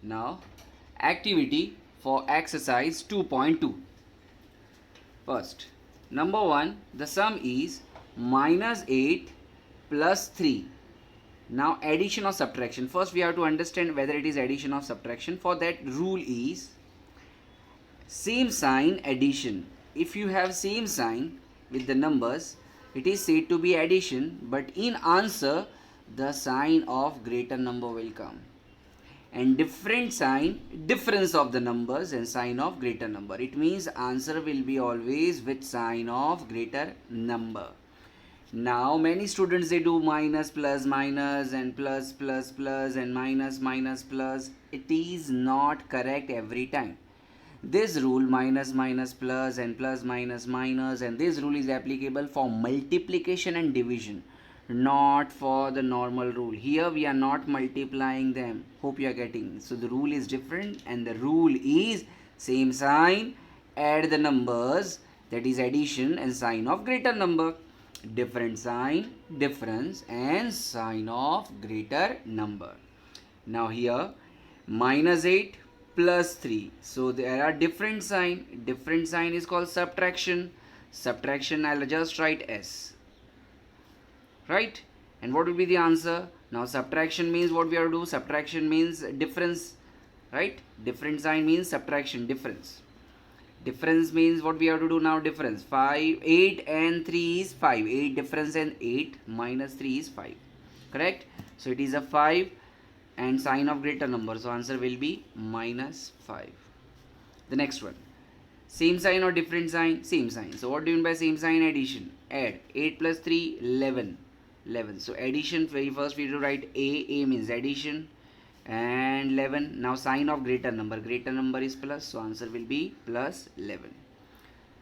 Now, activity for exercise 2.2. First, number 1, the sum is minus 8 plus 3. Now, addition or subtraction. First, we have to understand whether it is addition or subtraction. For that, rule is same sign addition. If you have same sign with the numbers, it is said to be addition, but in answer, the sign of greater number will come. And different sign, difference of the numbers and sign of greater number. It means answer will be always with sign of greater number. Now many students, they do minus plus minus and plus plus plus and minus minus plus. It is not correct every time. This rule minus minus plus and plus minus minus, and this rule is applicable for multiplication and division, not for the normal rule. Here we are not multiplying them. Hope you are getting. So the rule is different, and the rule is same sign, add the numbers, that is addition, and sign of greater number. Different sign, difference, and sign of greater number. Now here minus 8 plus 3. So there are different sign. Different sign is called subtraction. Subtraction, I'll just write S. Right? And what will be the answer? Now subtraction means what we have to do? Subtraction means difference. Right? Different sign means subtraction, difference. Difference means what we have to do now? Difference. 5, 8 and 3 is 5. 8 difference and 8 minus 3 is 5. Correct? So it is a 5 and sign of greater number. So answer will be minus 5. The next one. Same sign or different sign? Same sign. So what do you mean by same sign? Addition. Add. 8 plus 3, 11. 11. So addition, very first we have to write A. A means addition. And 11. Now sign of greater number. Greater number is plus. So answer will be plus 11.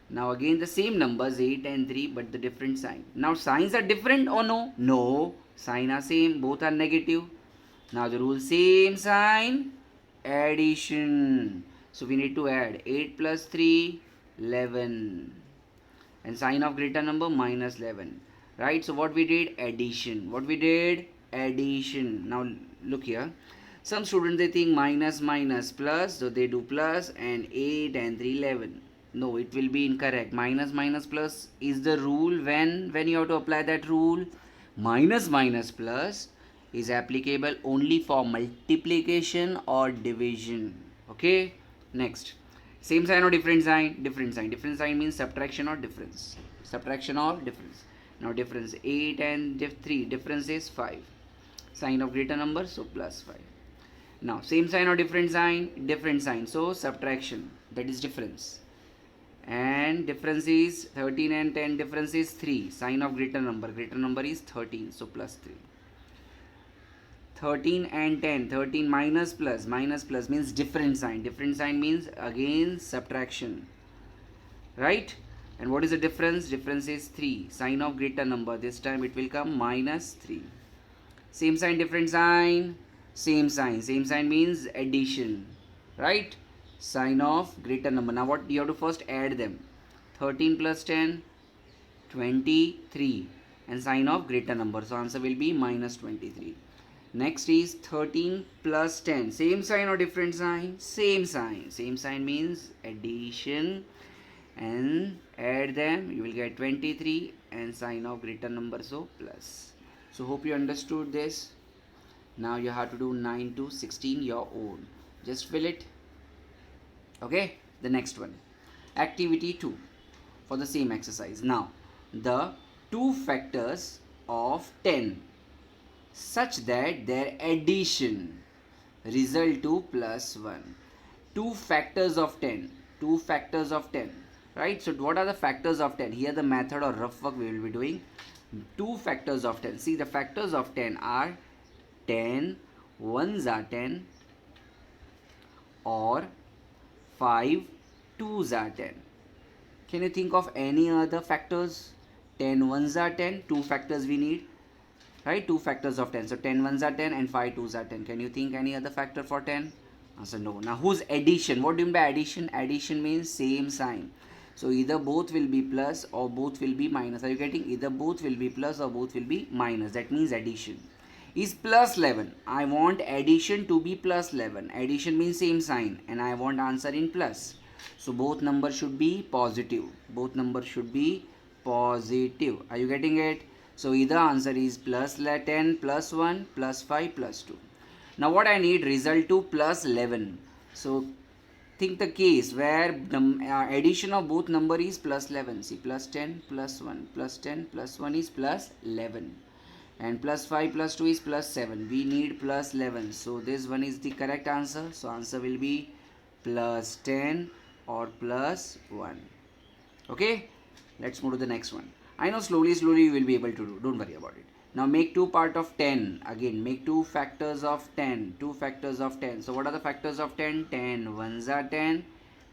Now again the same numbers 8 and 3, but the different sign. Now signs are different or no? No. Sign are same. Both are negative. Now the rule same sign, addition. So we need to add 8 plus 3, 11. And sign of greater number minus 11. Right? So what we did? Addition. What we did? Addition. Now look here. Some students, they think minus minus plus. So they do plus, and 8 and 3, 11. No, it will be incorrect. Minus minus plus is the rule. When you have to apply that rule, minus minus plus is applicable only for multiplication or division. Okay, next. Same sign or different sign? Different sign. Different sign means subtraction or difference. Subtraction or difference. Now difference 8 and 3. Difference is 5. Sign of greater number, so plus 5. Now same sign or different sign? Different sign. So subtraction, that is difference. And difference is 13 and 10. Difference is 3. Sign of greater number. Greater number is 13. So plus 3. 13 and 10. 13 minus plus. Minus plus means different sign. Different sign means again subtraction. Right? And what is the difference? Difference is 3. Sign of greater number. This time it will come minus 3. Same sign, different sign. Same sign. Same sign means addition. Right? Sign of greater number. Now what you have to first add them? 13 plus 10, 23. And sign of greater number. So answer will be minus 23. Next is 13 plus 10. Same sign or different sign? Same sign. Same sign means addition. And add them. You will get 23. And sign of greater number. So plus. So hope you understood this. Now you have to do 9 to 16 your own. Just fill it. Okay. The next one. Activity 2. For the same exercise. Now the two factors of 10 such that their addition result to plus 1. Two factors of 10. Two factors of 10. Right? So what are the factors of 10? Here the method or rough work we will be doing. Two factors of 10. See, the factors of 10 are 10, 1s are 10, or 5, 2s are 10. Can you think of any other factors? 10 1s are 10. Two factors we need. Right? Two factors of 10. So 10 1s are 10 and 5 2s are 10. Can you think any other factor for 10? Answer no. Now whose addition? What do you mean by addition? Addition means same sign. So either both will be plus or both will be minus. Are you getting? Either both will be plus or both will be minus. That means addition. is plus 11. I want addition to be plus 11. Addition means same sign and I want answer in plus. So both numbers should be positive. Both numbers should be positive. Are you getting it? So either answer is plus 10 plus 1 plus 5 plus 2. Now what I need, result to plus 11. So think the case where the addition of both number is plus 11. See, plus 10 plus 1 plus 10 plus 1 is plus 11 and plus 5 plus 2 is plus 7. We need plus 11, so this one is the correct answer. So answer will be plus 10 or plus 1. Okay, let's move to the next one. I know slowly you will be able to do, don't worry about it. Now make 2 part of 10. Again, make 2 factors of 10. 2 factors of 10. So what are the factors of 10? 10 ones are 10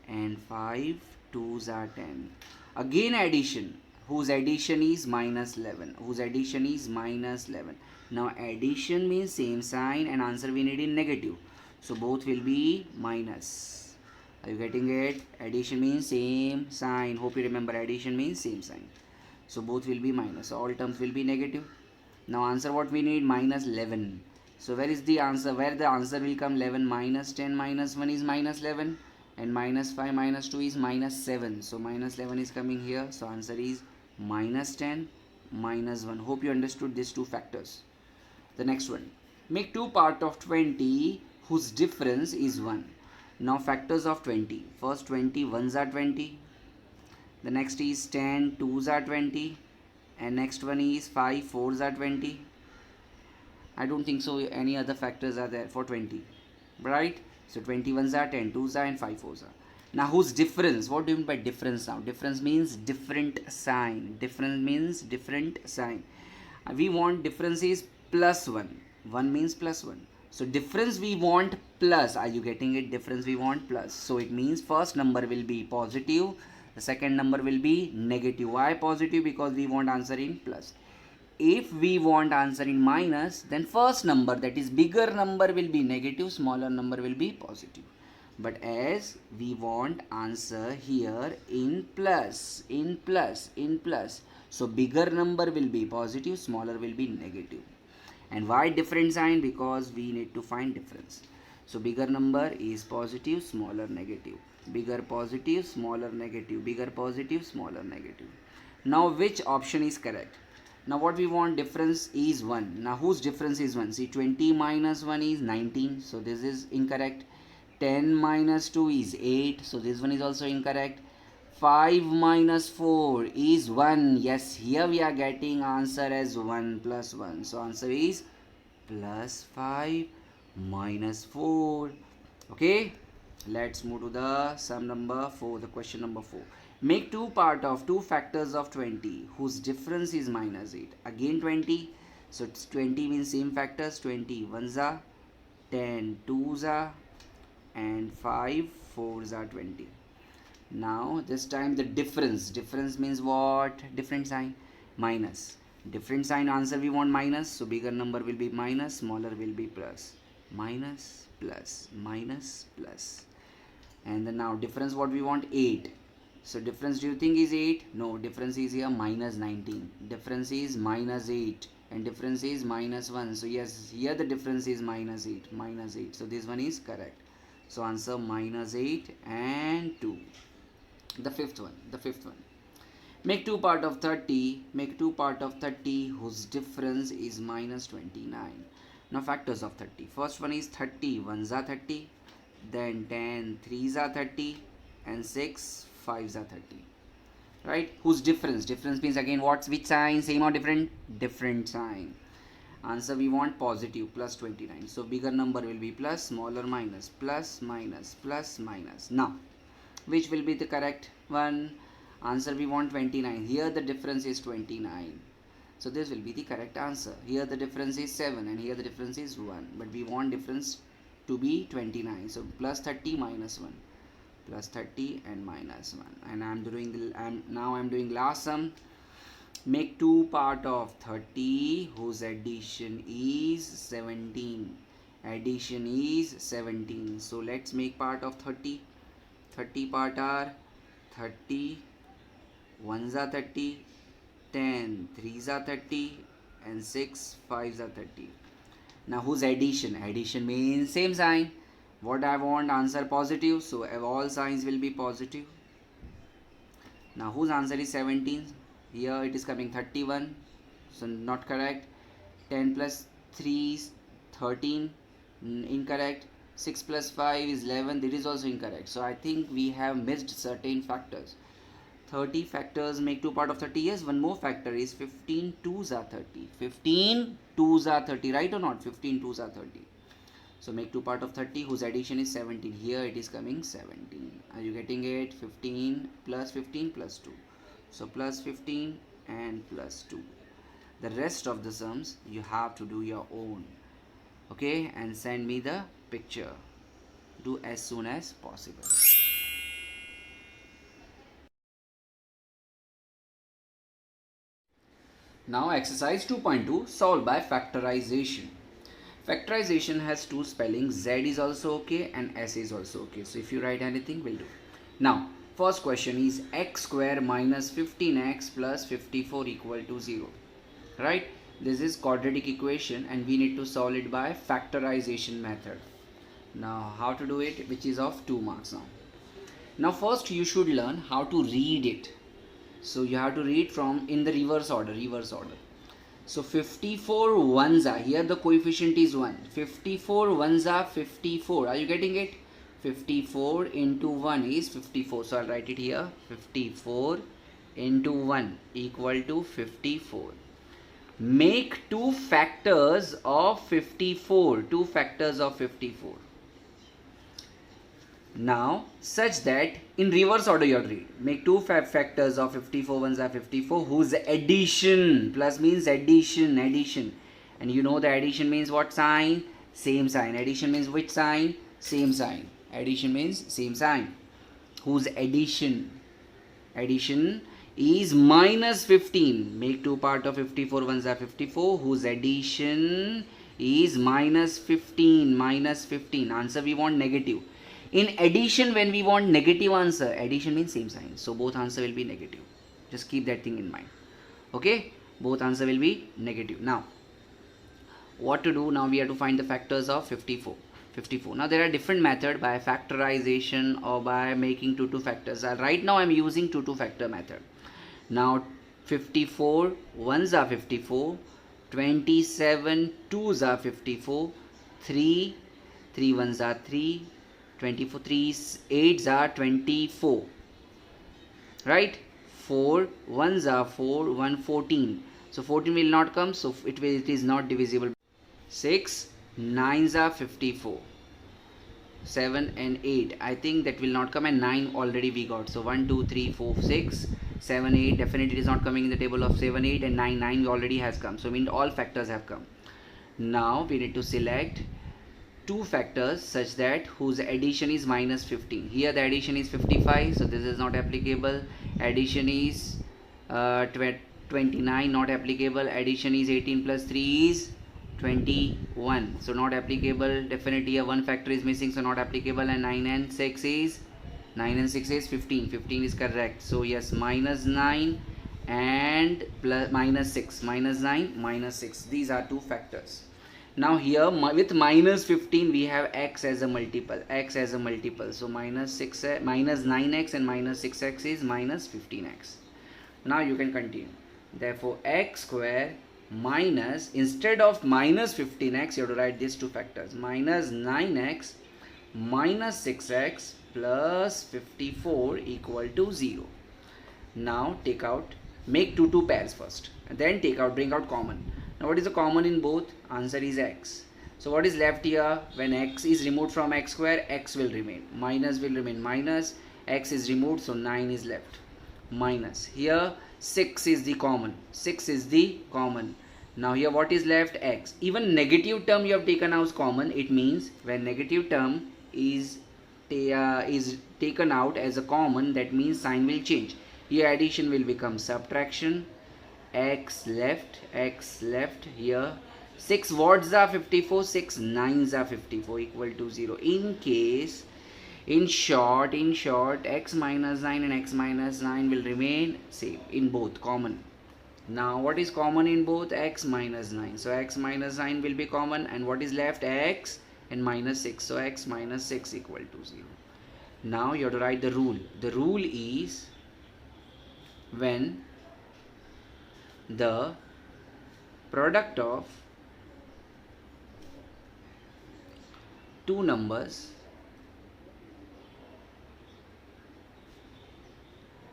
and 5 twos are 10. Again addition, whose addition is minus 11. Whose addition is minus 11. Now addition means same sign and answer we need in negative. So both will be minus. Are you getting it? Addition means same sign. Hope you remember addition means same sign. So both will be minus. So all terms will be negative. Now answer what we need, minus 11. So where is the answer? Where the answer will come? 11 minus 10 minus 1 is minus 11 and minus 5 minus 2 is minus 7. So minus 11 is coming here. So answer is minus 10 minus 1. Hope you understood these two factors. The next one. Make 2 part of 20 whose difference is 1. Now factors of 20. First 20 ones are 20. The next is 10 twos are 20. And next one is 5 fours are 20. I don't think so any other factors are there for 20, right? So 21s are 10 2s are and 5 4s are. Now whose difference? What do you mean by difference now? Difference means different sign. Difference means different sign. We want difference is plus 1. 1 means plus 1. So difference we want plus. Are you getting it? Difference we want plus. So it means first number will be positive. The second number will be negative. Why positive? Because we want answer in plus. If we want answer in minus, then first number, that is bigger number, will be negative, smaller number will be positive. But as we want answer here in plus, so bigger number will be positive, smaller will be negative. And why different sign? Because we need to find difference. So bigger number is positive, smaller negative. Bigger positive, smaller negative. Bigger positive, smaller negative. Now which option is correct? Now what we want, difference is 1. Now whose difference is 1? See, 20 minus 1 is 19. So this is incorrect. 10 minus 2 is 8. So this one is also incorrect. 5 minus 4 is 1. Yes, here we are getting answer as 1 plus 1. So answer is plus 5 minus 4. Okay. Let's move to the sum number 4, the question number 4. Make 2 part of 2 factors of 20 whose difference is minus 8. Again 20. So it's 20 means same factors. 20 ones are, 10 twos are and 5 fours are 20. Now this time the difference means what? Different sign, minus. Different sign, answer we want minus. So bigger number will be minus, smaller will be plus. Minus plus minus plus. And then now difference what we want, 8. So difference, do you think is 8? No, difference is here minus 19. Difference is minus 8 and difference is minus 1. So yes, here the difference is minus 8. Minus 8. So this one is correct. So answer minus 8 and 2. The fifth one. Make 2 part of 30. Make 2 part of 30 whose difference is minus 29. Now factors of 30. First one is 30 ones are 30. Then 10 threes are 30 and 6 5s are 30. Right? Whose difference? Difference means again what's which sign? Same or different? Different sign. Answer we want positive, plus 29. So bigger number will be plus, smaller minus, plus minus, plus minus. Now which will be the correct one? Answer we want 29. Here the difference is 29. So this will be the correct answer. Here the difference is 7 and here the difference is 1. But we want difference to be 29. So plus 30 minus 1. Plus 30 and minus 1. And I'm doing last sum. Make 2 part of 30 whose addition is 17. Addition is 17. So let's make part of 30. 30 part are 30 ones are 30, 10 threes are 30 and 6 5s are 30. Now whose addition? Addition means same sign. What I want? Answer positive. So all signs will be positive. Now whose answer is 17? Here it is coming 31. So not correct. 10 plus 3 is 13. Incorrect. 6 plus 5 is 11. That is also incorrect. So I think we have missed certain factors. 30 factors make 2 part of 30. Yes, one more factor is 15 2s are 30. 15 2s are 30, right or not? 15 2s are 30. So make 2 part of 30 whose addition is 17. Here it is coming 17. Are you getting it? 15 plus 2. So plus 15 and plus 2. The rest of the sums you have to do your own. Okay, and send me the picture. Do as soon as possible. Now exercise 2.2, solve by factorization. Factorization has two spellings, Z is also okay and S is also okay. So if you write anything, will do. Now first question is x square minus 15x plus 54 equal to 0. Right? This is quadratic equation and we need to solve it by factorization method. Now how to do it, which is of 2 marks now. Now first you should learn how to read it. So you have to read from in the reverse order. So 54 ones are, here the coefficient is 1. 54 ones are 54. Are you getting it? 54 into 1 is 54. So I'll write it here. 54 into 1 equal to 54. Make 2 factors of 54. 2 factors of 54. Now such that in reverse order you have to read. Make 2 factors of 54 ones are 54 whose addition, plus means addition, and you know the addition means what sign? Same sign. Addition means which sign? Same sign. Addition means same sign. Whose addition is minus 15. Make 2 part of 54 ones are 54 whose addition is minus 15. Answer we want negative. In addition, when we want negative answer, addition means same sign. So both answer will be negative. Just keep that thing in mind. Okay? Both answer will be negative. Now, what to do? Now we have to find the factors of 54. Now there are different methods by factorization or by making 2 factors. Right now I am using 2 factor method. Now 54 ones are 54. 27 2s are 54. 3 ones are 3. 24 3s 8s are 24, right? 4 1s are 4, 1 14. So 14 will not come, so it is not divisible. 6 9s are 54. 7 and 8, I think that will not come, and 9 already we got. So 1 2 3 4 6 7 8 definitely is not coming in the table of 7 8, and 9 already has come. So mean all factors have come. Now we need to select 2 factors such that whose addition is minus 15. Here the addition is 55, so this is not applicable. Addition is 29, not applicable. Addition is 18 plus 3 is 21, so not applicable. Definitely a 1 factor is missing, so not applicable. And 9 and 6 is 15. 15 is correct. So yes, minus 9 and plus minus 6. Minus 9 minus 6, these are 2 factors. Now here with minus 15 we have x as a multiple. So minus 9x and minus 6x is minus 15x. Now you can continue. Therefore x square minus, instead of minus 15x you have to write these 2 factors. Minus 9x minus 6x plus 54 equal to 0. Now take out, make 2 pairs first, and then bring out common. Now what is the common in both? Answer is x. So what is left here? When x is removed from x square, x will remain. Minus will remain minus. X is removed, so 9 is left. Minus. Here 6 is the common. Now here what is left? X. Even negative term you have taken out as common. It means when negative term is taken out as a common, that means sign will change. Here addition will become subtraction. X left. Here 6 wards are 54, 6 9s are 54 equal to 0. In short, x minus 9 and x minus 9 will remain same in both, common. Now what is common in both? X minus 9. So x minus 9 will be common, and what is left? X and minus 6. So x minus 6 equal to 0. Now you have to write the rule. The rule is when the product of two numbers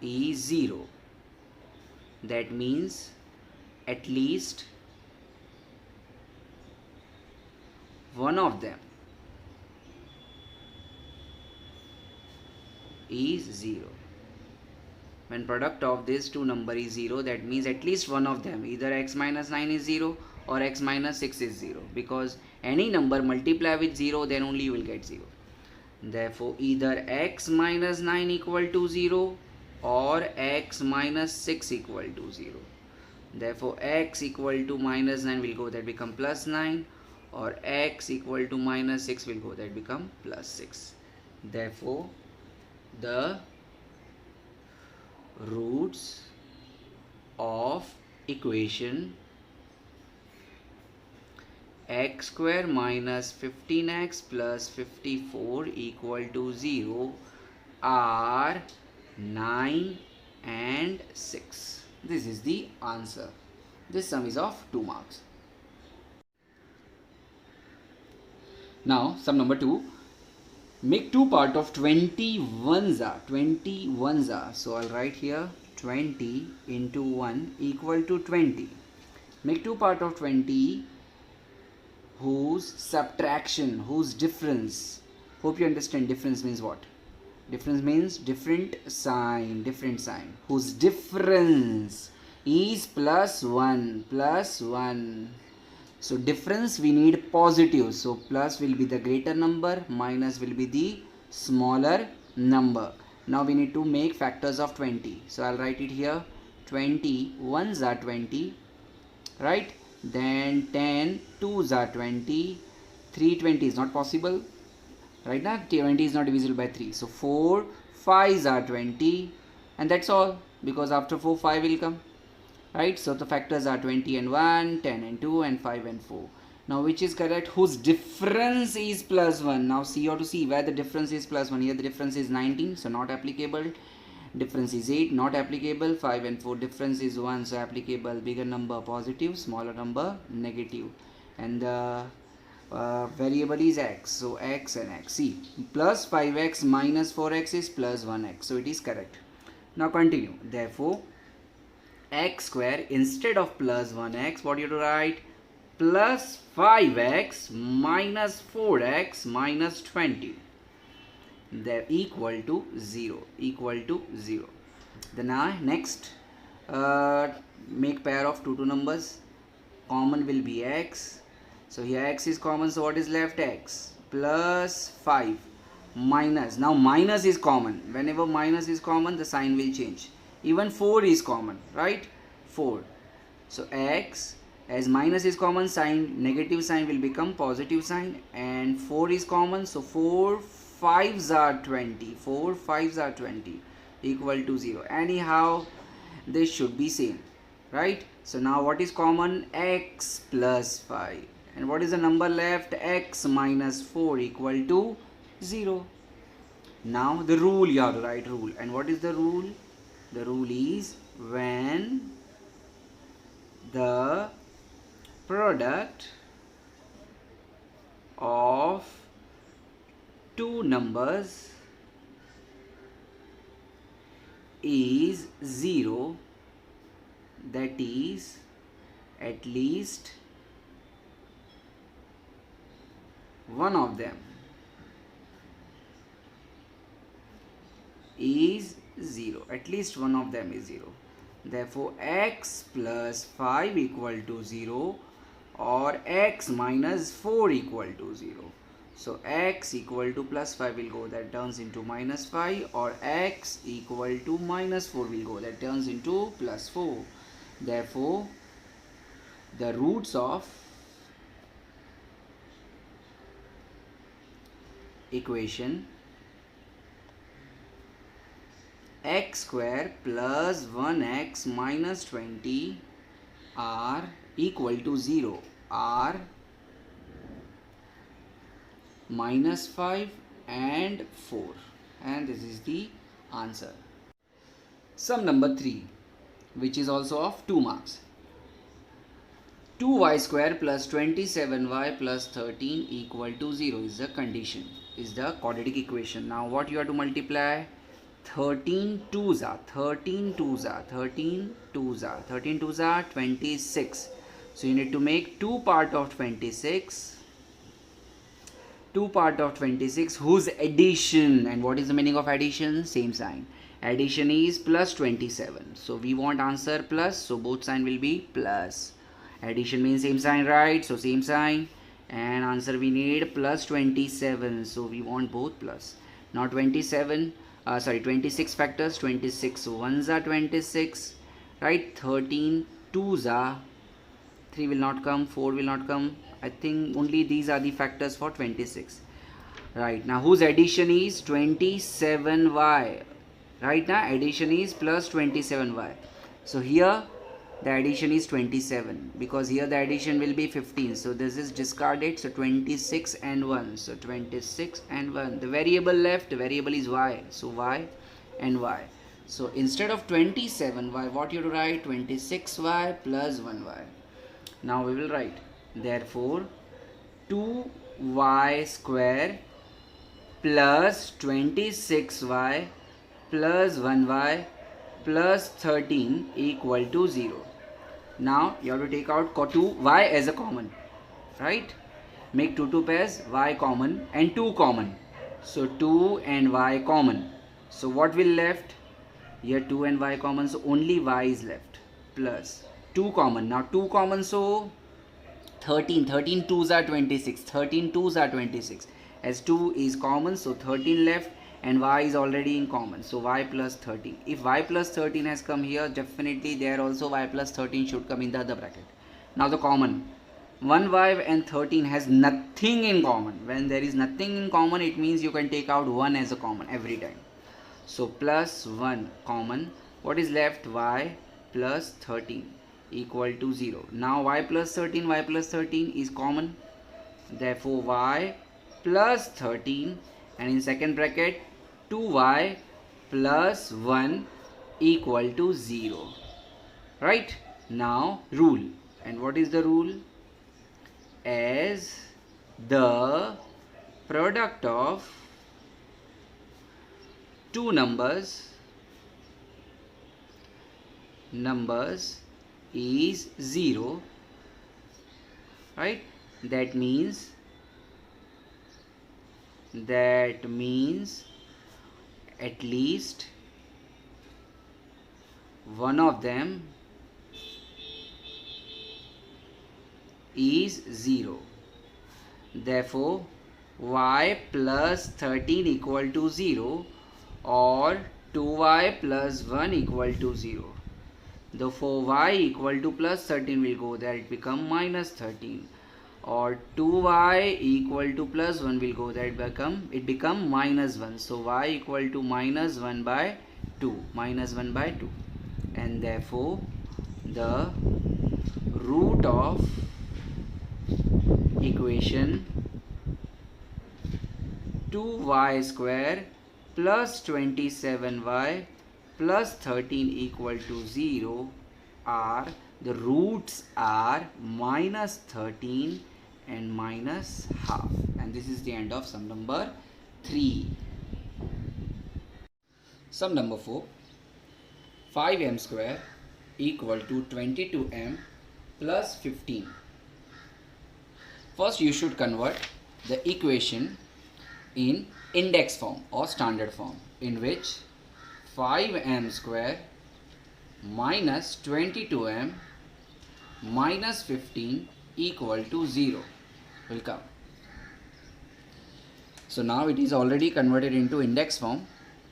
is 0, that means at least one of them is 0. When product of these two number is 0, that means at least one of them, either x minus 9 is 0 or x minus 6 is 0, because any number multiply with 0, then only you will get 0. Therefore either x minus 9 equal to 0 or x minus 6 equal to 0. Therefore x equal to minus 9 will go, that become plus 9, or x equal to minus 6 will go, that become plus 6. Therefore the roots of equation x square minus 15x plus 54 equal to 0 are 9 and 6. This is the answer. This sum is of 2 marks. Now sum number 2. Make two part of 20 ones are. So I'll write here 20 into 1 equal to 20. Make two part of 20 whose subtraction, whose difference. Hope you understand difference means what? Difference means different sign. Whose difference is plus 1. So difference we need positive. So plus will be the greater number, minus will be the smaller number. Now we need to make factors of 20. So I'll write it here. 20 ones are 20, right? Then 10 twos are 20. 320 is not possible. Right now 20 is not divisible by 3. So 4 5s are 20, and that's all, because after 4 5 will come. Right, so the factors are 20 and 1, 10 and 2, and 5 and 4. Now which is correct? Whose difference is plus 1. Now see, you have to see where the difference is plus 1. Here the difference is 19, so not applicable. Difference is 8, not applicable. 5 and 4, difference is 1, so applicable. Bigger number positive, smaller number negative. And the variable is x, so x and x. See, plus 5x minus 4x is plus 1x, so it is correct. Now continue. Therefore x square, instead of plus 1x, what you have to write? Plus 5x minus 4x minus 20. They're equal to 0. Then next, make pair of two numbers. Common will be x. So here x is common, so what is left? X plus 5 minus. Now minus is common. Whenever minus is common, the sign will change. Even 4 is common, right? 4. So x, as minus is common, sign, negative sign will become positive sign, and 4 is common, so 4 5s are 20. 4 5s are 20 equal to 0. Anyhow, they should be same, right? So now what is common? X plus 5. And what is the number left? X minus 4 equal to 0. Now the rule, you have to write rule. And what is the rule? The rule is when the product of two numbers is 0, that is at least one of them is 0. At least one of them is 0. Therefore x plus 5 equal to 0 or x minus 4 equal to 0. So x equal to plus 5 will go, that turns into minus 5, or x equal to minus 4 will go, that turns into plus 4. Therefore the roots of equation x square plus 1x minus 20 are equal to 0 are -5 and 4, and this is the answer. Sum number 3, which is also of 2 marks. 2y square plus 27y plus 13 equal to 0 is the condition, is the quadratic equation. Now what you have to multiply? 13 twos are 26. So you need to make 2 part of 26 whose addition, and what is the meaning of addition? Same sign. Addition is plus 27, so we want answer plus, so both sign will be plus. Addition means same sign, right? So same sign, and answer we need plus 27, so we want both plus. Now 26 factors, 26 ones are 26, right? 13 twos are, 3 will not come, 4 will not come. I think only these are the factors for 26. Right, now whose addition is 27y? Right, now addition is plus 27y. So here the addition is 27, because here the addition will be 15. So this is discarded. So 26 and 1. So 26 and 1. The variable left, the variable is y. So y and y. So instead of 27y, what you have to write? 26y plus 1y. Now we will write, therefore 2y square plus 26y plus 1y plus 13 equal to 0. Now you have to take out 2y as a common, right? Make 2 pairs, y common and 2 common. So 2 and y common. So what will left? Here 2 and y common, so only y is left, plus 2 common. Now 2 common, so 13 twos are 26. 13 twos are 26. As 2 is common, so 13 left, and y is already in common, so y plus 13. If y plus 13 has come here, definitely there also y plus 13 should come in the other bracket. Now the common, 1y and 13 has nothing in common. When there is nothing in common, it means you can take out 1 as a common every time. So plus 1 common. What is left? Y plus 13 equal to 0. Now y plus 13 is common, therefore y plus 13, and in second bracket 2y plus 1 equal to 0. Right, now rule. And what is the rule? As the product of two numbers is 0, right? That means at least one of them is 0. Therefore y plus 13 equal to 0, or 2y plus 1 equal to 0. Therefore y equal to plus 13 will go there, it become minus 13, or 2y equal to plus 1 will go there, it become minus 1. So y equal to minus 1 by 2, and therefore the root of equation 2y square plus 27y plus 13 equal to 0 are, the roots are minus 13 and minus half. And this is the end of sum number 3. Sum number 4. 5m square equal to 22m plus 15. First you should convert the equation in index form or standard form, in which 5m square minus 22m minus 15 equal to 0 will come. So now it is already converted into index form.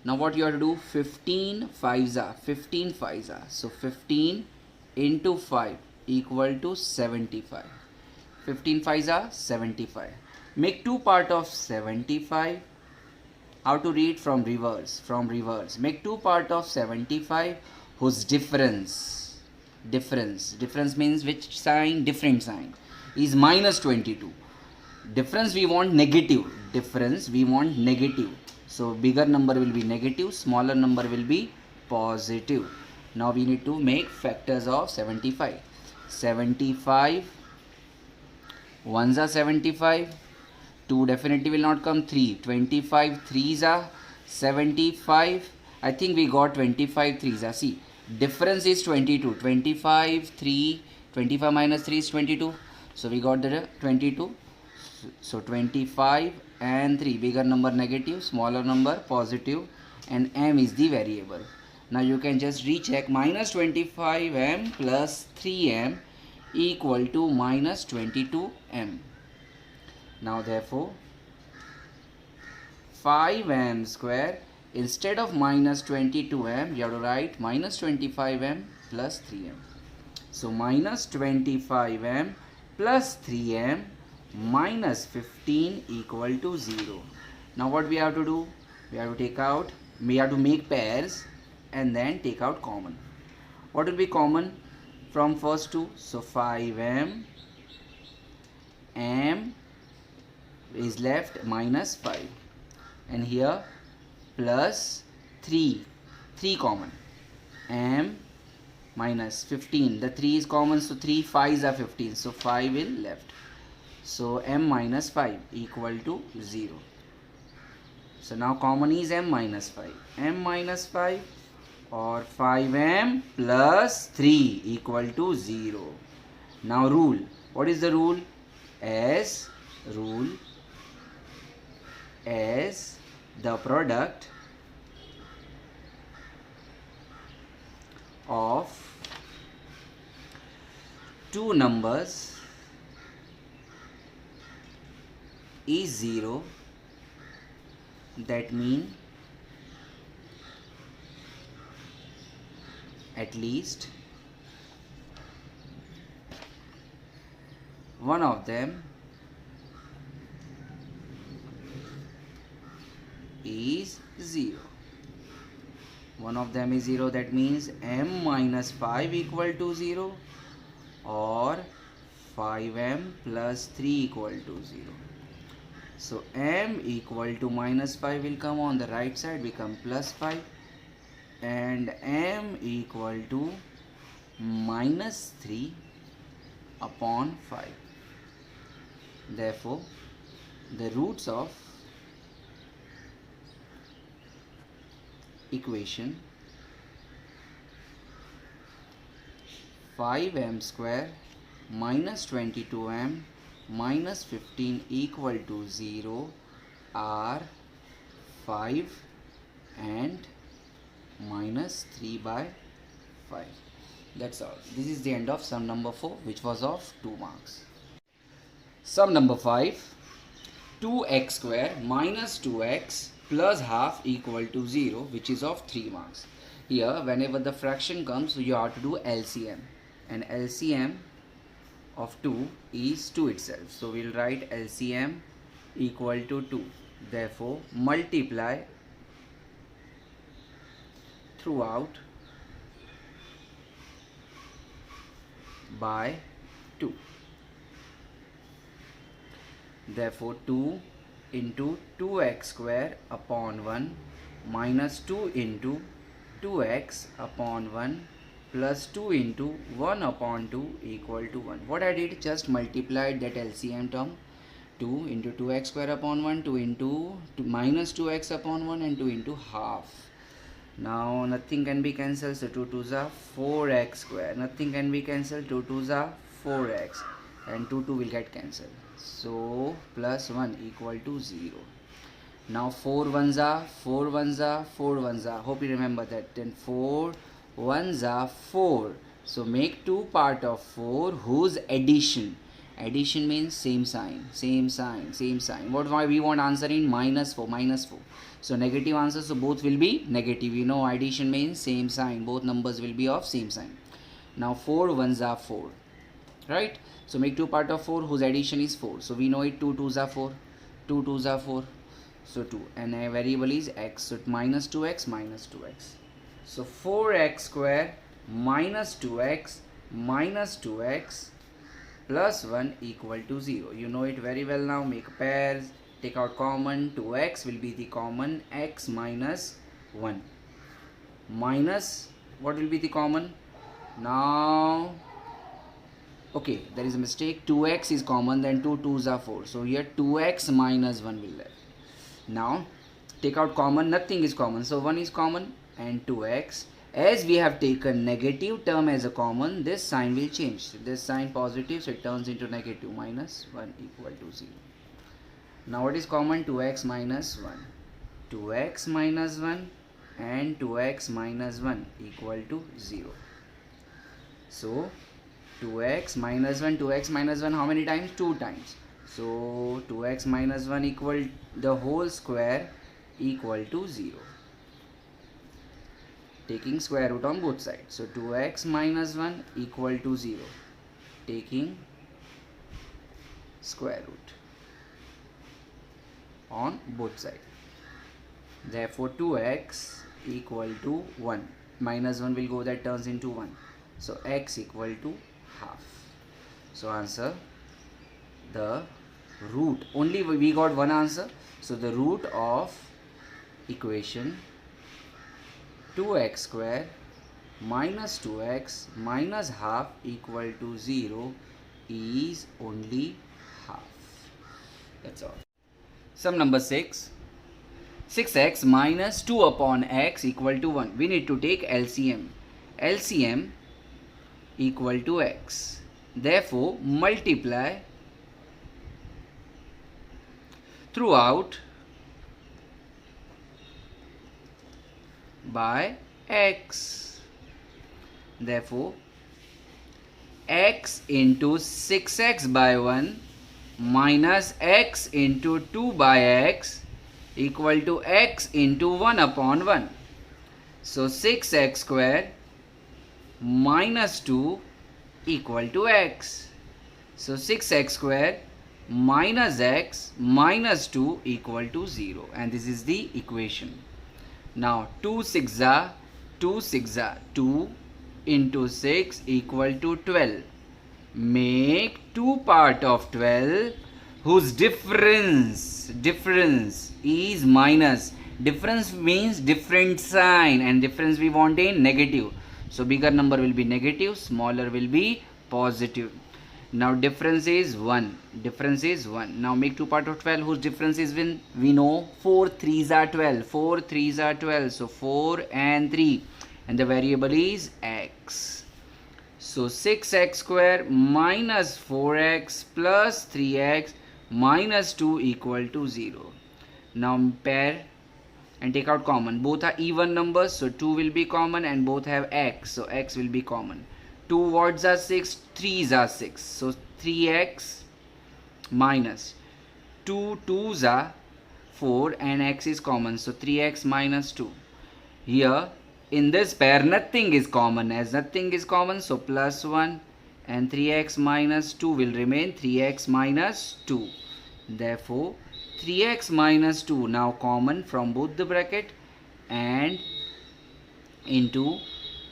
Now what you have to do? 15 5s are. So 15 into 5 equal to 75. 15 5s are 75. Make 2 part of 75. How to read? From reverse. Make 2 part of 75 whose difference Difference means which sign? Different sign. Is minus 22. Difference we want negative. So bigger number will be negative, smaller number will be positive. Now we need to make factors of 75. 75 ones are 75. 2 definitely will not come. 3. 25 threes are 75. I think we got 25 threes are. See, difference is 22. 25 3. 25 minus 3 is 22. So we got the 22. So 25 and 3, bigger number negative, smaller number positive, and m is the variable. Now you can just recheck. Minus 25m plus 3m equal to minus 22m. Now therefore 5m square, instead of minus 22m you have to write minus 25m plus 3m. So minus 25m plus 3m minus 15 equal to 0. Now what we have to do? We have to make pairs and then take out common. What will be common from first two? So 5m, m is left minus 5, and here plus 3 common, m minus 15. The 3 is common, so 3 5s are 15, so 5 will left. So m minus 5 equal to 0. So now common is m minus 5. m minus 5 or 5m plus 3 equal to 0. Now rule. What is the rule? As the product of two numbers is 0, that means at least one of them is 0. One of them is 0, that means m minus 5 equal to 0 or 5m plus 3 equal to 0. So m equal to minus 5 will come on the right side, become plus 5, and m equal to minus 3 upon 5. Therefore, the roots of equation 5m square minus 22m minus 15 equal to 0 are 5 and minus 3 by 5. That's all. This is the end of sum number 4, which was of 2 marks. Sum number 5. 2x square minus 2x plus half equal to 0, which is of 3 marks. Here, whenever the fraction comes, you have to do LCM, and LCM of 2 is 2 itself. So we'll write LCM equal to 2. Therefore, multiply throughout by 2. Therefore, 2 into 2x square upon 1 minus 2 into 2x upon 1 plus 2 into 1 upon 2 equal to 1. What I did, just multiplied that LCM term. 2 into 2x square upon 1, 2 into minus 2x upon 1, and 2 into half. Now nothing can be cancelled, so 2 2s are 4x square. Nothing can be cancelled, 2 2s are 4x, and 2 will get cancelled. So plus 1 equal to 0. Now 4 1s are 4 1s are 4 1s are. Hope you remember that. Then 4 1s are 4. So make 2 part of 4 whose addition. Addition means same sign, same sign, same sign. What we want answer in? Minus 4, minus 4. So negative answer, so both will be negative. You know addition means same sign. Both numbers will be of same sign. Now 4 1s are 4. Right? So make 2 part of 4 whose addition is 4. So we know it, 2 2s are 4. 2 2s are 4. So 2. And a variable is x. So minus 2x minus 2x. So 4x square minus 2x minus 2x plus 1 equal to 0. You know it very well now. Make pairs, take out common. 2x will be the common, x minus 1 minus what will be the common now. Okay, there is a mistake. 2x is common, then 2 2s are 4. So here 2x minus 1 will left. Now take out common, nothing is common. So 1 is common and 2x. As we have taken negative term as a common, this sign will change. This sign positive, so it turns into negative, minus 1 equal to 0. Now what is common? 2x minus 1. 2x minus 1 and 2x minus 1 equal to 0. So 2x minus 1, 2x minus 1 how many times? 2 times. So 2x minus 1 equal the whole square equal to 0. Taking square root on both sides. So 2x minus 1 equal to 0. Taking square root on both sides. Therefore 2x equal to 1. Minus 1 will go, that turns into 1. So x equal to half. So answer, the root, only we got one answer. So the root of equation 2x square minus 2x minus half equal to 0 is only half. That's all. Sum number 6. 6x minus 2 upon x equal to 1. We need to take LCM. LCM equal to x. Therefore, multiply throughout by x. Therefore, x into 6x by 1 minus x into 2 by x equal to x into 1 upon 1. So 6x square minus 2 equal to x. So 6x square minus x minus 2 equal to 0. And this is the equation. Now 2 6 are 2 6 are 2 into 6 equal to 12. Make 2 part of 12 whose difference is minus. Difference means different sign, and difference we want in negative. So bigger number will be negative, smaller will be positive. Now difference is 1. Difference is 1. Now make 2 part of 12 whose difference is when we know 4 3s are 12. 4 3s are 12. So 4 and 3. And the variable is x. So 6x square minus 4x plus 3x minus 2 equal to 0. Now pair and take out common. Both are even numbers, so 2 will be common, and both have x, so x will be common. 2 ones are 6, 3s are 6, so 3x minus 2 2s are 4 and x is common, so 3x minus 2. Here in this pair nothing is common, as nothing is common, so plus 1 and 3x minus 2 will remain 3x minus 2. Therefore 3x minus 2 now common from both the bracket and into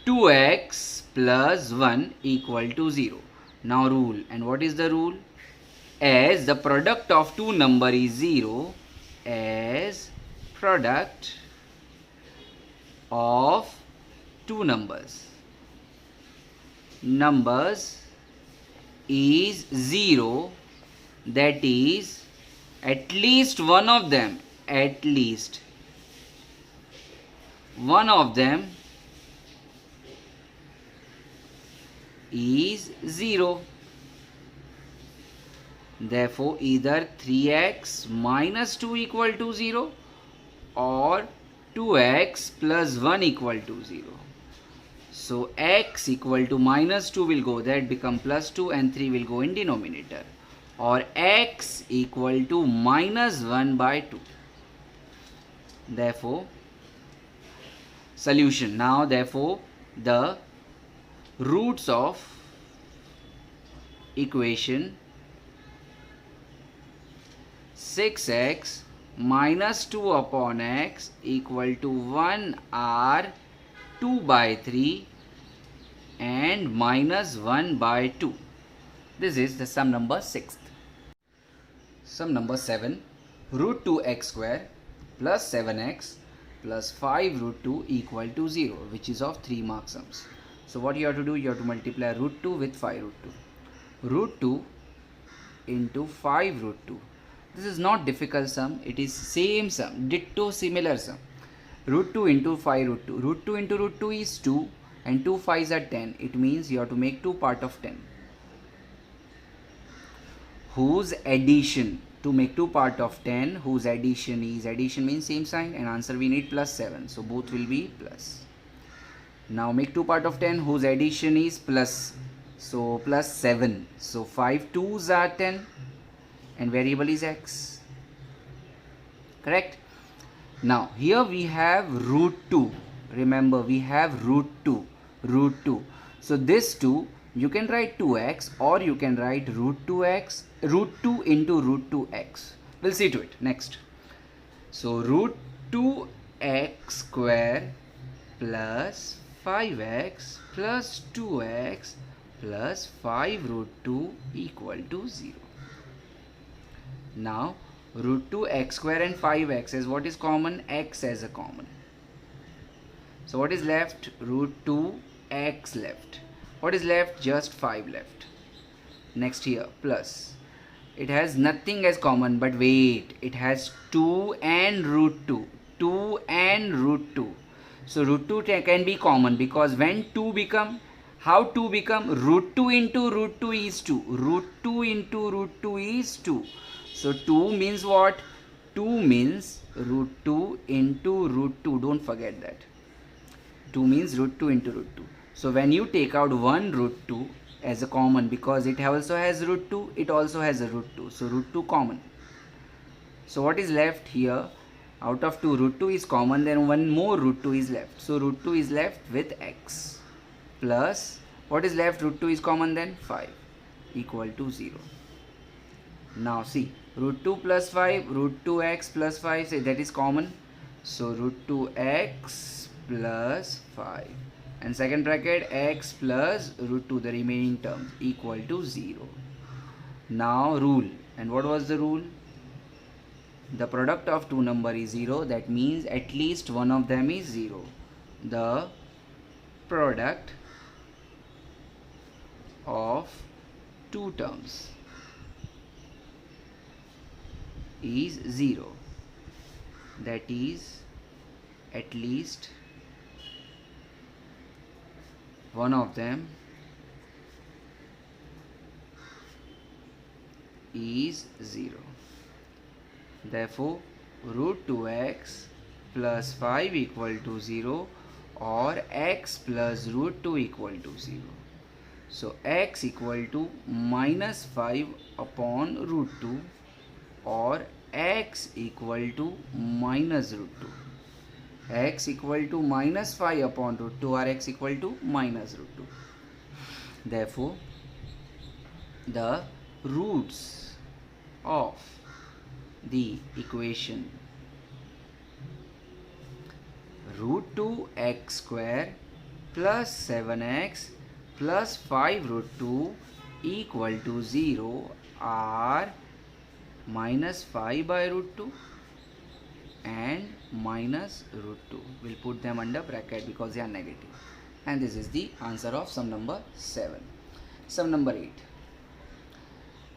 2x plus 1 equal to 0. Now rule, and what is the rule? As the product of two number is 0, as product of two numbers is 0, that is at least one of them is 0. Therefore either 3x minus 2 equal to 0 or 2x plus 1 equal to 0. So x equal to minus 2 will go there, become plus 2, and 3 will go in denominator. Or x equal to minus 1 by 2. Therefore, solution. Now therefore the roots of equation 6x minus 2 upon x equal to 1 are 2 by 3 and minus 1 by 2. This is the sum number 6th. Sum number 7, root 2x square plus 7x plus 5 root 2 equal to 0, which is of 3 mark sums. So what you have to do, you have to multiply root 2 with 5 root 2. Root 2 into 5 root 2. This is not difficult sum, it is same sum, ditto similar sum. Root 2 into 5 root 2. Root 2 into root 2 is 2 and 2 5s are 10. It means you have to make 2 part of 10. Whose addition, to make 2 part of 10, whose addition means same sign, and answer we need plus 7. So both will be plus. Now make 2 part of 10, whose addition is plus. So plus 7. So 5 2s are 10 and variable is x. Correct? Now here we have root 2. Remember we have root 2. So this 2 you can write 2x or you can write root 2x, root 2 into root 2x. We'll see to it next. So root 2x square plus 5x plus 2x plus 5 root 2 equal to 0. Now root 2x square and 5x is what is common? X as a common. So what is left? Root 2x left. What is left? Just 5 left. Next here plus. It has nothing as common, but wait, it has 2 and root 2. 2 and root 2. So root 2 can be common because when 2 become, how 2 become? Root 2 into root 2 is 2. Root 2 into root 2 is 2. So 2 means what? 2 means root 2 into root 2. Don't forget that. 2 means root 2 into root 2. So when you take out 1 root 2 as a common, because it also has root 2, it also has a root 2. So root 2 common. So what is left here? Out of 2, root 2 is common, then one more root 2 is left. So root 2 is left with x plus, what is left? Root 2 is common, then 5 equal to 0. Now see, root 2 plus 5, root 2x plus 5, say that is common. So root 2x plus 5. And second bracket x plus root 2, the remaining terms, equal to 0. Now rule. And what was the rule? The product of two numbers is 0. That means at least one of them is 0. The product of two terms is 0. That is at least one of them is 0. Therefore, root 2x plus 5 equal to 0 or x plus root 2 equal to 0. So, x equal to minus 5 upon root 2 or x equal to minus root 2. X equal to minus 5 upon root 2 or x equal to minus root 2. Therefore, the roots of the equation root 2x square plus 7x plus 5 root 2 equal to 0 are minus 5 by root 2 and minus root 2. We'll put them under bracket because they are negative. And this is the answer of sum number 7. Sum number 8.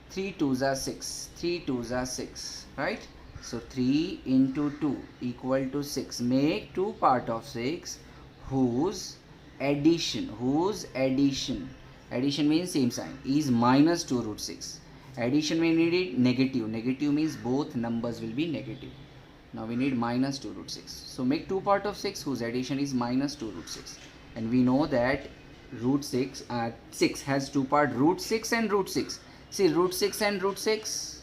3 2s are 6. 3 2s are 6. Right? So 3 into 2 equal to 6. Make 2 part of 6 whose addition means same sign, is minus 2 root 6. Addition we need negative. Negative means both numbers will be negative. Now we need minus 2 root 6. So make 2 part of 6 whose addition is minus 2 root 6. And we know that root 6 has 2 part, root 6 and root 6. See, root 6 and root 6,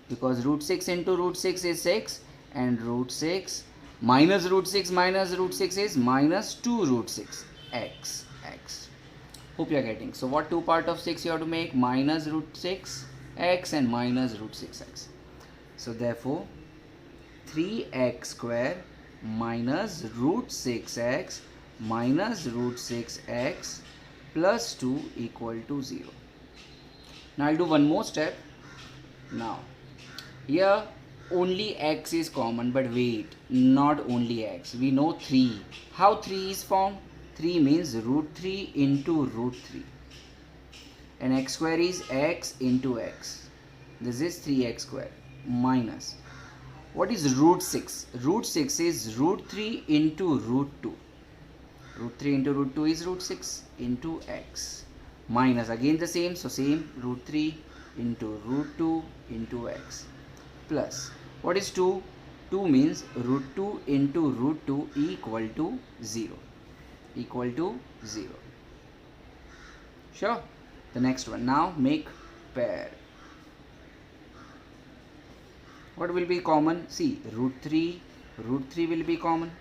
because root 6 into root 6 is 6 and root 6 minus root 6 is minus 2 root 6 x. Hope you are getting. So what 2 part of 6 you have to make? Minus root 6 x and minus root 6x. So therefore 3x square minus root 6x minus root 6x plus 2 equal to 0. Now I'll do one more step. Now here only x is common, but wait, not only x. We know 3. How 3 is formed? 3 means root 3 into root 3. And x square is x into x. This is 3x square minus. What is root 6? Root 6 is root 3 into root 2. Root 3 into root 2 is root 6 into x. Minus again the same, so same, root 3 into root 2 into x. Plus, what is 2? 2 means root 2 into root 2 equal to 0. Equal to 0. Sure? The next one. Now make pair. What will be common? See, root 3 will be common.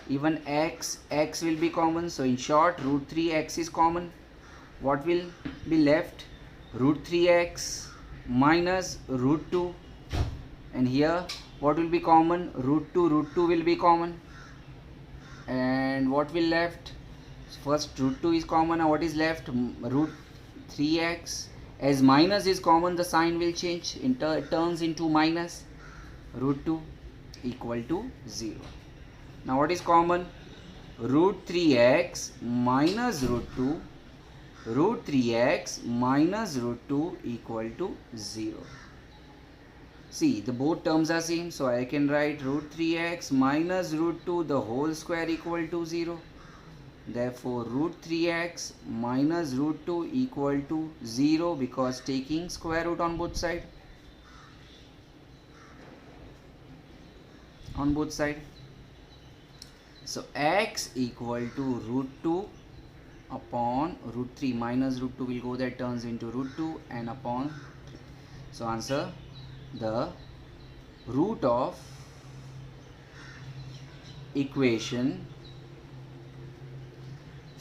Even x will be common. So in short, root 3x is common. What will be left? Root 3x minus root 2. And here, what will be common? Root 2 will be common. And what will left? First, root 2 is common. Now what is left? Root 3x. As minus is common, the sign will change. It turns into minus. Root 2 equal to 0. Now what is common? Root 3x minus root 2. Root 3x minus root 2 equal to 0. See, the both terms are same, so I can write root 3x minus root 2 the whole square equal to 0. Therefore, root 3x minus root 2 equal to 0 because taking square root on both sides. On both sides. So, x equal to root 2 upon root 3 minus root 2 will go there, turns into root 2 and upon 3. So, answer the root of equation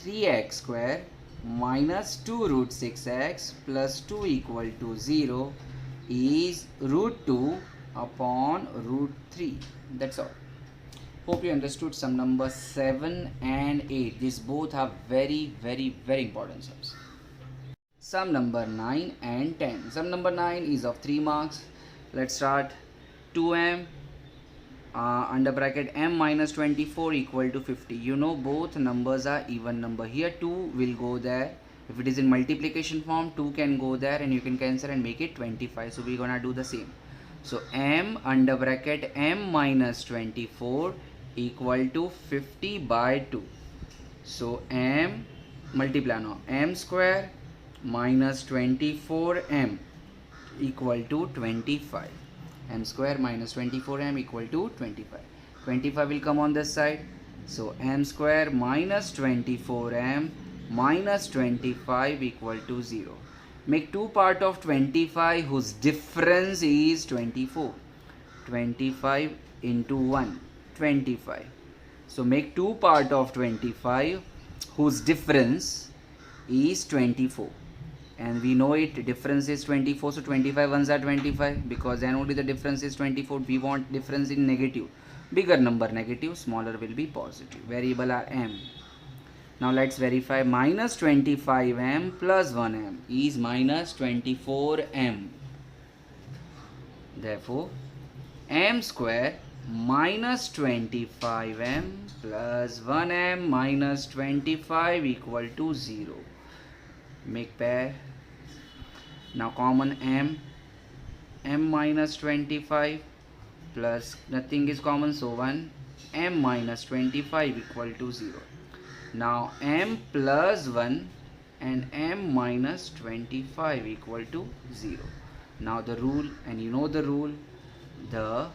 3x square minus 2 root 6x plus 2 equal to 0 is root 2 upon root 3. That's all. Hope you understood sum number 7 and 8. These both are very important sums. Sum number 9 and 10. Sum number 9 is of 3 marks. Let's start. 2m under bracket m minus 24 equal to 50. You know both numbers are even number. Here 2 will go there. If it is in multiplication form, 2 can go there and you can cancel and make it 25. So we're gonna do the same. So m under bracket m minus 24 equal to 50 by 2. So m multiply now. M square minus 24m equal to 25. M square minus 24m equal to 25. 25 will come on this side. So m square minus 24m minus 25 equal to 0. Make two part of 25 whose difference is 24. 25 into 1. 25. So make two part of 25 whose difference is 24. And we know it, difference is 24, so 25 ones are 25 because then only the difference is 24. We want difference in negative. Bigger number negative, smaller will be positive. Variable are m. Now let's verify. Minus 25m plus 1m is minus 24m. Therefore, m square minus 25m plus 1m minus 25 equal to 0. Make pair. Now common m minus 25 plus nothing is common, so 1 m minus 25 equal to 0. Now m plus 1 and m minus 25 equal to 0. Now the rule, and you know the rule, the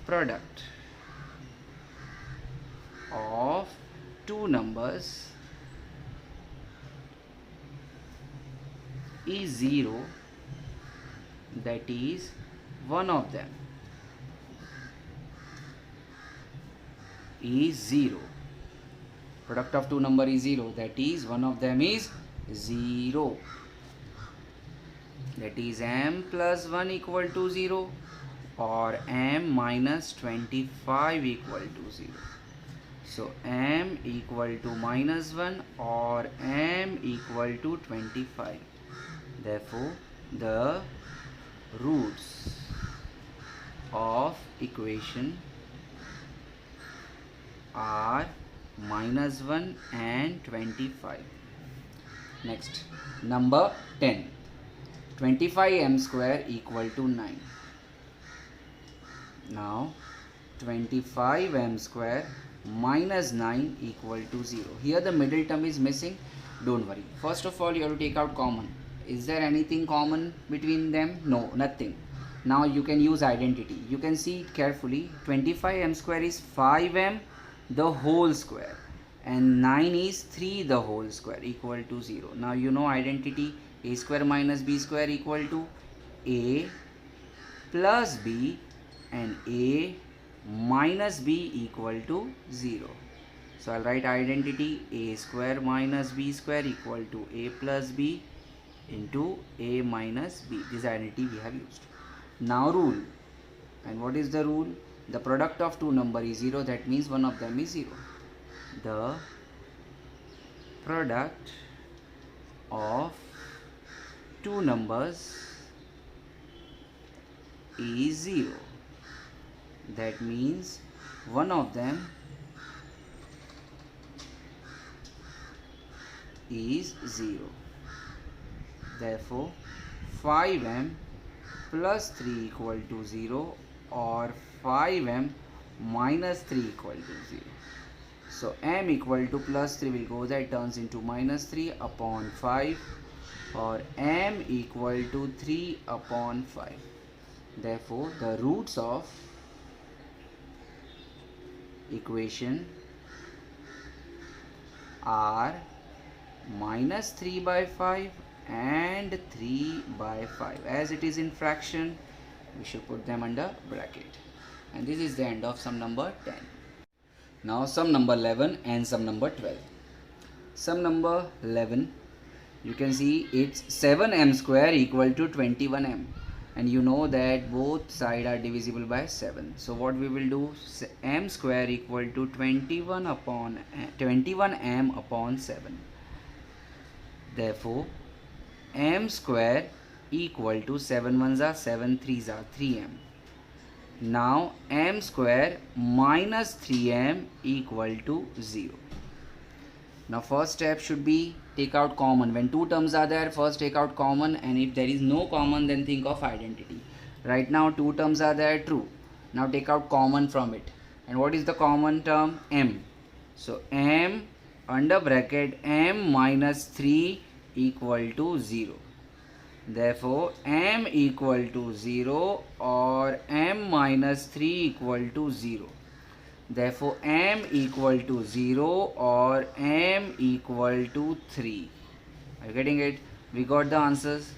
product of two numbers is 0, that is one of them is 0. Product of two number is 0, that is one of them is 0. That is m plus 1 equal to 0 or m minus 25 equal to 0. So m equal to -1 or m equal to 25. Therefore, the roots of equation are -1 and 25. Next, number 10. 25m square equal to 9. Now 25m square minus 9 equal to 0. Here the middle term is missing. Don't worry. First of all, you have to take out common. Is there anything common between them? No, nothing. Now you can use identity. You can see it carefully. 25m square is 5m the whole square and 9 is 3 the whole square equal to 0. Now you know identity. A square minus b square equal to a plus b and a minus b equal to 0. So I'll write identity. A square minus b square equal to a plus b into a minus b. This identity we have used. Now rule. And what is the rule? The product of two numbers is 0. That means one of them is 0. The product of two numbers is 0. That means one of them is 0. Therefore 5m plus 3 equal to 0 or 5m minus 3 equal to 0. So m equal to plus 3 will go, that turns into minus 3 upon 5, or m equal to 3 upon 5. Therefore the roots of equation are minus 3 by 5 and 3 by 5. As it is in fraction, we should put them under bracket. And this is the end of sum number 10. Now sum number 11 and sum number 12. Sum number 11, you can see it's 7m square equal to 21m. And you know that both sides are divisible by 7. So what we will do, m square equal to 21m upon 7. Therefore, m square equal to 7 ones are 7 3s are 3m. Now m square minus 3m equal to 0. Now first step should be take out common. When two terms are there, first take out common, and if there is no common, then think of identity. Right now two terms are there, true. Now take out common from it. And what is the common term? M. So m under bracket m minus 3 equal to 0. Therefore m equal to 0 or m minus 3 equal to 0. Therefore m equal to 0 or m equal to 3. Are you getting it? We got the answers.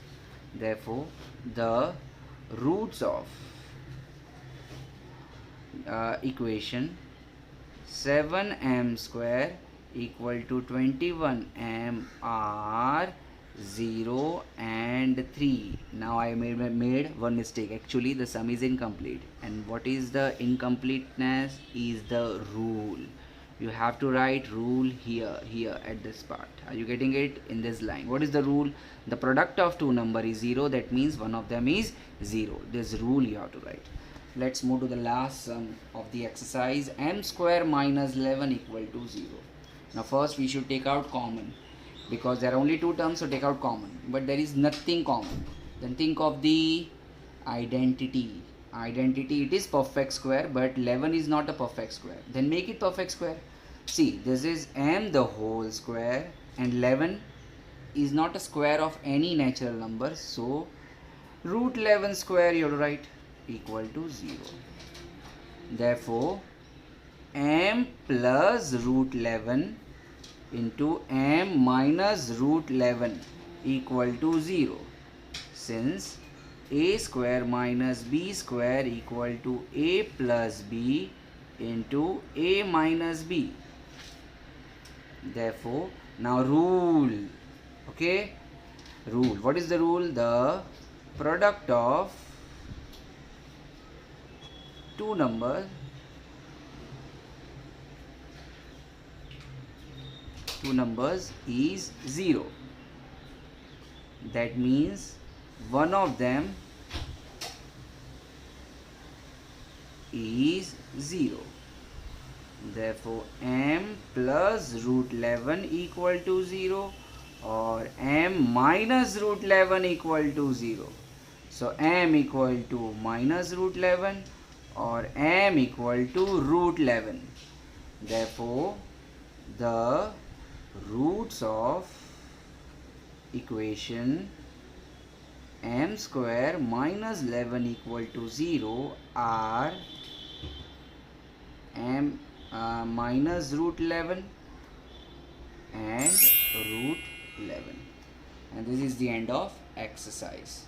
Therefore the roots of equation 7m square equal to 21m are 0 and 3. Now I made one mistake. Actually the sum is incomplete, and what is the incompleteness is the rule. You have to write rule here at this part. Are you getting it? In this line, what is the rule? The product of two number is 0. That means one of them is 0. This rule you have to write. Let's move to the last sum of the exercise. M square minus 11 equal to 0. Now first we should take out common, because there are only two terms, so take out common, but there is nothing common. Then think of the identity. Identity, it is perfect square, but 11 is not a perfect square. Then make it perfect square. See, this is m the whole square, and 11 is not a square of any natural number, so root 11 square you have to write equal to 0. Therefore m plus root 11 into m minus root 11 equal to 0, since a square minus b square equal to a plus b into a minus b. Therefore now rule. Okay, rule. What is the rule? The product of two numbers two numbers is 0. That means one of them is 0. Therefore m plus root 11 equal to 0 or m minus root 11 equal to 0. So m equal to minus root 11 or m equal to root 11. Therefore the roots of equation m square minus 11 equal to 0 are m minus root 11 and root 11. And this is the end of exercise.